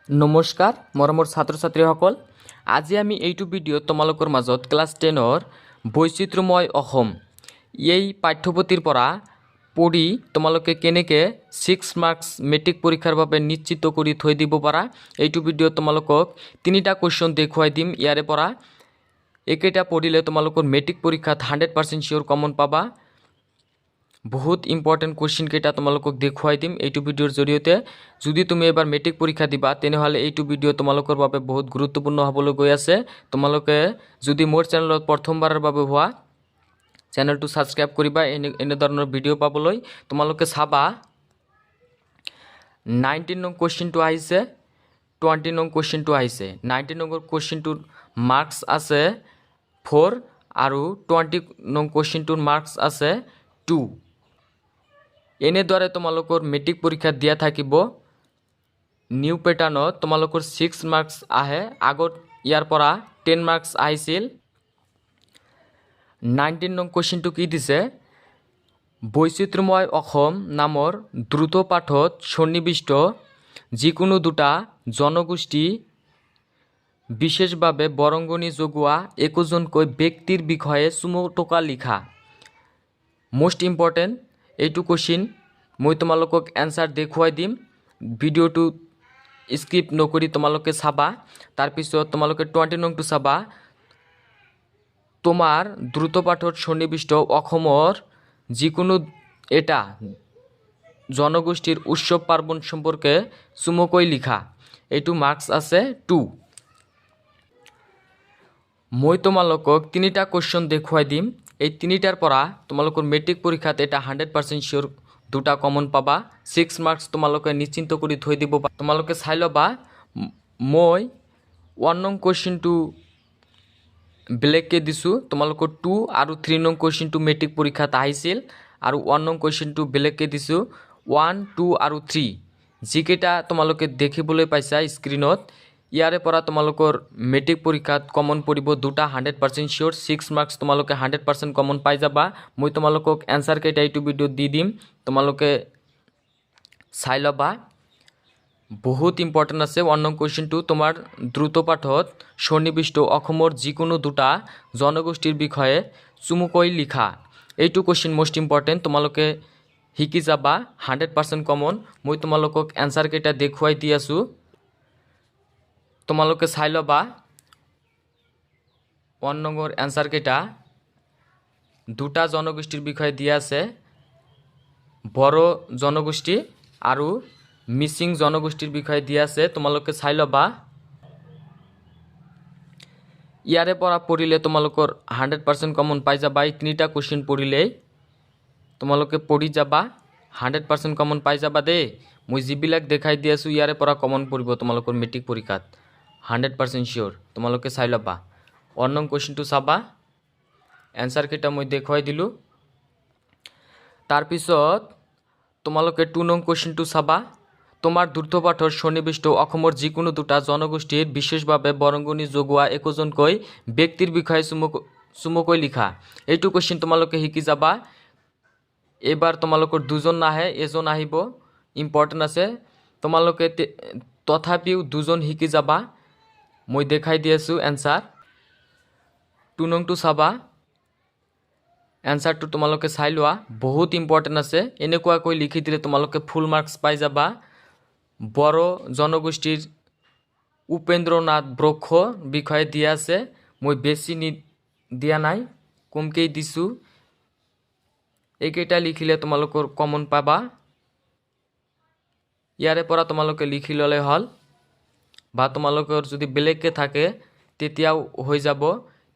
নমস্কাৰ মৰমৰ ছাত্ৰ ছাত্ৰীসকল, আজি আমি এইটো ভিডিঅ' তোমালোকৰ মাজত ক্লাছ 10ৰ বৈচিত্ৰ্যময় অসম এই পাঠ্যপুথিৰ পৰা পঢ়ি তোমালোকে কেনেকৈ 6 মাৰ্কছ মেট্ৰিক পৰীক্ষাৰ বাবে নিশ্চিত কৰি থৈ দিব পাৰা। এইটো ভিডিঅ'ত তোমালোকক তিনিটা কুৱেশ্যন দেখুৱাই দিম। ইয়াৰে পৰা একেটা পঢ়িলে তোমালোকৰ মেট্ৰিক পৰীক্ষাত 100% চিয়ৰ কমন পাবা। বহুত ইম্পৰ্টেণ্ট কুৱেশ্যন কেইটা তোমালোকক দেখুৱাই দিম এইটো ভিডিঅ'ৰ জৰিয়তে। যদি তুমি এবাৰ মেট্ৰিক পৰীক্ষা দিবা তেনেহ'লে এইটো ভিডিঅ' তোমালোকৰ বাবে বহুত গুৰুত্বপূৰ্ণ হ'বলৈ গৈ আছে। তোমালোকে যদি মোৰ চেনেলত প্ৰথমবাৰৰ বাবে হোৱা চেনেলটো ছাবস্ক্ৰাইব কৰিবা এনে ধৰণৰ ভিডিঅ' পাবলৈ। তোমালোকে চাবা 19 নং কুৱেশ্যনটো আহিছে, 20 নং কুৱেশ্যনটো আহিছে। 19 নম্বৰ কুৱেশ্যনটোৰ মাৰ্কছ আছে 4 আৰু 20 নং কুৱেশ্যনটোৰ মাৰ্কছ আছে 2। এনেদৰে তোমালোকৰ মেট্ৰিক পৰীক্ষা দিয়া থাকিব। নিউ পেটাৰ্ণত তোমালোকৰ 6 মাৰ্কছ আহে, আগত ইয়াৰ পৰা 10 মাৰ্কছ আহিছিল। 19 নং কুৱেশ্যনটো কি দিছে, বৈচিত্ৰ্যময় অসম নামৰ দ্ৰুত পাঠত সন্নিৱিষ্ট যিকোনো দুটা জনগোষ্ঠী বিশেষভাৱে বৰঙণি যোগোৱা একোজনকৈ ব্যক্তিৰ বিষয়ে চমুকৈ লিখা। মোষ্ট ইম্পৰ্টেণ্ট এইটো কুৱেশ্যন মই তোমালোকক এনসাৰ দেখুৱাই দিম। ভিডিঅ'টো স্কিপ নকৰি তোমালোকে চাবা। তাৰপিছত তোমালোকে 20 নংটো চাবা, তোমাৰ দ্ৰুত পাঠত সন্নিৱিষ্ট অসমৰ যিকোনো এটা জনগোষ্ঠীৰ উৎসৱ পাৰ্বণ সম্পৰ্কে চমুকৈ লিখা। এইটো মাৰ্কছ আছে 2। মই তোমালোকক তিনিটা কুৱেশ্যন দেখুৱাই দিম। এই তিনিটাৰ পৰা তোমালোকৰ মেট্ৰিক পৰীক্ষাত এটা 100% চিয়ৰ দুটা কমন পাবা। 6 মাৰ্কছ তোমালোকে নিশ্চিন্ত কৰি থৈ দিব। তোমালোকে চাই ল'বা। মই 1 নং কুৱেশ্যনটো বেলেগকৈ দিছোঁ। তোমালোকৰ 2 আৰু 3 নং কুৱেশ্যনটো মেট্ৰিক পৰীক্ষাত আহিছিল আৰু 1 নং কুৱেশ্যনটো বেলেগকৈ দিছোঁ। 1, 2 আৰু 3 যিকেইটা তোমালোকে দেখিবলৈ পাইছা স্ক্ৰীণত, ইয়াৰে পৰা তোমালোকৰ মেট্ৰিক পৰীক্ষাত কমন পৰিব দুটা 100% চিয়ৰ। 6 মাৰ্কছ তোমালোকে 100% কমন পাই যাবা। মই তোমালোকক এনসাৰ কেইটা এইটো ভিডিঅ'ত দি দিম, তোমালোকে চাই ল'বা। বহুত ইম্পৰ্টেণ্ট আছে 1 নং কুৱেশ্যনটো, তোমাৰ দ্ৰুত পাঠত সন্নিৱিষ্ট অসমৰ যিকোনো দুটা জনগোষ্ঠীৰ বিষয়ে চমুকৈ লিখা। এইটো কুৱেশ্যন মোষ্ট ইম্পৰ্টেণ্ট, তোমালোকে শিকি যাবা 100% কমন। মই তোমালোকক এনসাৰ কেইটা দেখুৱাই দি আছোঁ, তোমালোকে চাই ল'বা। 1 নম্বৰ এনসাৰ কেইটা দুটা জনগোষ্ঠীৰ বিষয়ে দিয়া আছে, বড়ো জনগোষ্ঠী আৰু মিচিং জনগোষ্ঠীৰ বিষয়ে দিয়া আছে। তোমালোকে চাই ল'বা। ইয়াৰে পৰা পঢ়িলে তোমালোকৰ 100% কমন পাই যাবা। এই তিনিটা কুৱেশ্যন পঢ়িলেই তোমালোকে পঢ়ি যাবা, 100% কমন পাই যাবা দেই। মই যিবিলাক দেখাই দি আছোঁ ইয়াৰে পৰা কমন পৰিব তোমালোকৰ মেট্ৰিক পৰীক্ষাত 100% চিয়ৰ। তোমালোকে চাই ল'বা। 1 নং কুৱেশ্যনটো চাবা, এনসাৰ কেইটা মই দেখুৱাই দিলোঁ। তাৰপিছত তোমালোকে 2 নং কুৱেশ্যনটো চাবা, তোমাৰ দ্ৰুত পাঠৰ সন্নিৱিষ্ট অসমৰ যিকোনো দুটা জনগোষ্ঠীৰ বিশেষভাৱে বৰঙণি যোগোৱা একোজনকৈ ব্যক্তিৰ বিষয়ে চমুকৈ লিখা। এইটো কুৱেশ্যন তোমালোকে শিকি যাবা। এইবাৰ তোমালোকৰ দুজন নাহে, এজন আহিব, ইম্পৰ্টেণ্ট আছে। তোমালোকে তথাপিও দুজন শিকি যাবা। মই দেখাই দি আছোঁ এনসাৰ। 2 নংটো চাবা, এনসাৰটো তোমালোকে চাই লোৱা, বহুত ইম্পৰ্টেণ্ট আছে। এনেকুৱাকৈ লিখি দিলে তোমালোকে ফুল মাৰ্কছ পাই যাবা। বড়ো জনগোষ্ঠীৰ উপেন্দ্ৰনাথ বক্ষ বিষয়ে দিয়া আছে। মই বেছি দিয়া নাই, কমকেই দিছোঁ। এইকেইটা লিখিলে তোমালোকৰ কমন পাবা। ইয়াৰে পৰা তোমালোকে লিখি ল'লে হ'ল, বা তোমালোকৰ যদি বেলেগকৈ থাকে তেতিয়াও হৈ যাব।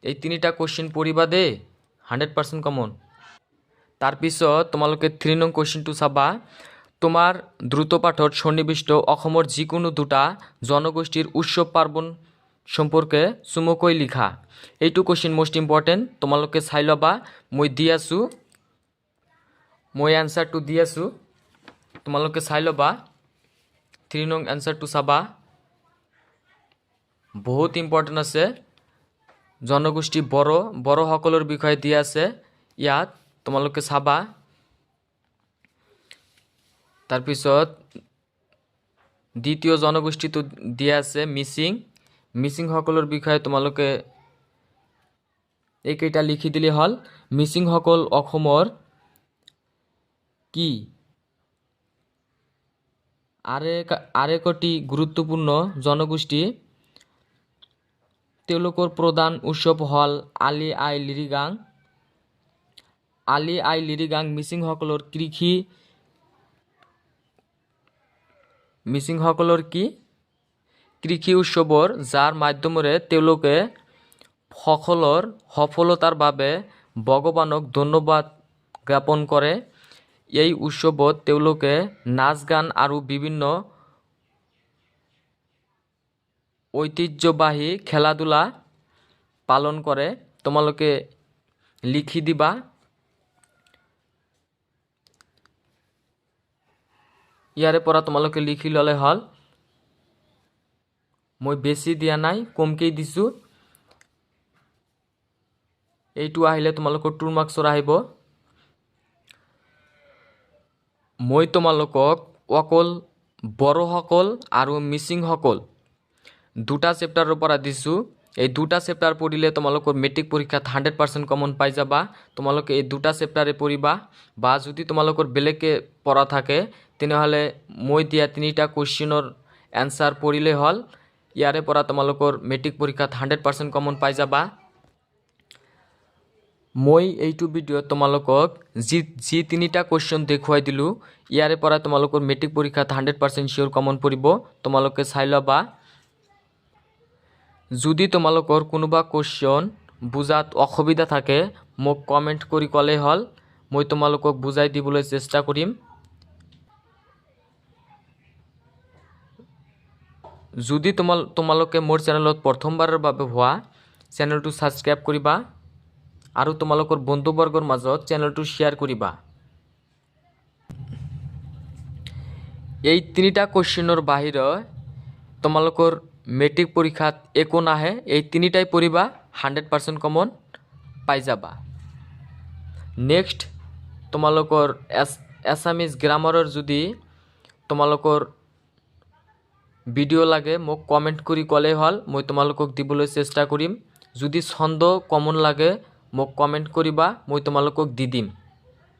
এই তিনিটা কুৱেশ্যন পঢ়িবা দেই, 100% কমন। তাৰপিছত তোমালোকে 3 নং কুৱেশ্যনটো চাবা, তোমাৰ দ্ৰুত পাঠত সন্নিৱিষ্ট অসমৰ যিকোনো দুটা জনগোষ্ঠীৰ উৎসৱ পাৰ্বণ সম্পৰ্কে চমুকৈ লিখা। এইটো কুৱেশ্যন মোষ্ট ইম্পৰ্টেণ্ট, তোমালোকে চাই ল'বা। মই দি আছোঁ, মই এনসাৰটো দি আছোঁ, তোমালোকে চাই ল'বা। 3 নং এনসাৰটো চাবা, বহুত ইম্পৰ্টেণ্ট আছে। জনগোষ্ঠী বড়োসকলৰ বিষয়ে দিয়া আছে ইয়াত, তোমালোকে চাবা। তাৰপিছত দ্বিতীয় জনগোষ্ঠীটো দিয়া আছে মিচিংসকলৰ বিষয়ে তোমালোকে এইকেইটা লিখি দিলে হ'ল। মিচিংসকল অসমৰ কি আৰেকটি গুৰুত্বপূৰ্ণ জনগোষ্ঠী। তেওঁলোকৰ প্ৰধান উৎসৱ হ'ল আলি আই লিগাং। আলি আই লিগাং মিচিংসকলৰ কৃষি উৎসৱৰ যাৰ মাধ্যমেৰে তেওঁলোকে সকলৰ সফলতাৰ বাবে ভগৱানক ধন্যবাদ জ্ঞাপন কৰে। এই উৎসৱত তেওঁলোকে নাচ গান আৰু বিভিন্ন ঐতিহ্যবাহী খেলা ধূলা পালন কৰে। তোমালোকে লিখি দিবা। ইয়াৰে পৰা তোমালোকে লিখি ল'লে হ'ল। মই বেছি দিয়া নাই, কমকেই দিছোঁ। এইটো আহিলে তোমালোকৰ 2 মাৰ্কছৰ আহিব। মই তোমালোকক অকল বড়োসকল আৰু মিচিংসকল দুটা চেপ্টাৰৰ পৰা দিছোঁ। এই দুটা চেপ্টাৰ পঢ়িলে তোমালোকৰ মেট্ৰিক পৰীক্ষাত 100% কমন পাই যাবা। তোমালোকে এই দুটা চেপ্টাৰে পঢ়িবা, বা যদি তোমালোকৰ বেলেগকৈ পঢ়া থাকে তেনেহ'লে মই দিয়া 3টা কুৱেশ্যনৰ এনচাৰ পঢ়িলে হ'ল। ইয়াৰে পৰা তোমালোকৰ মেট্ৰিক পৰীক্ষাত 100% কমন পাই যাবা। মই এইটো ভিডিঅ'ত তোমালোকক যি 3টা কুৱেশ্যন দেখুৱাই দিলোঁ, ইয়াৰে পৰা তোমালোকৰ মেট্ৰিক পৰীক্ষাত 100% চিয়'ৰ কমন পৰিব। তোমালোকে চাই ল'বা। যদি তোমালোকৰ কোনোবা কুৱেশ্যন বুজাত অসুবিধা থাকে মোক কমেণ্ট কৰি ক'লেই হ'ল। মই তোমালোকক বুজাই দিবলৈ চেষ্টা কৰিম। যদি তোমালোকে মোৰ চেনেলত প্ৰথমবাৰৰ বাবে হোৱা, চেনেলটো ছাবস্ক্ৰাইব কৰিবা আৰু তোমালোকৰ বন্ধুবৰ্গৰ মাজত চেনেলটো শ্বেয়াৰ কৰিবা। এই 3টা কুৱেশ্যনৰ বাহিৰে তোমালোকৰ মেট্ৰিক পৰীক্ষাত একো নাহে। এই 3টাই পঢ়িবা, 100% কমন পাই যাবা। নেক্সট তোমালোকৰ এছামিজ গ্ৰামাৰৰ যদি তোমালোকৰ ভিডিঅ' লাগে মোক কমেণ্ট কৰি ক'লেই হ'ল। মই তোমালোকক দিবলৈ চেষ্টা কৰিম। যদি ছন্দ কমন লাগে মোক কমেণ্ট কৰিবা, মই তোমালোকক দি দিম।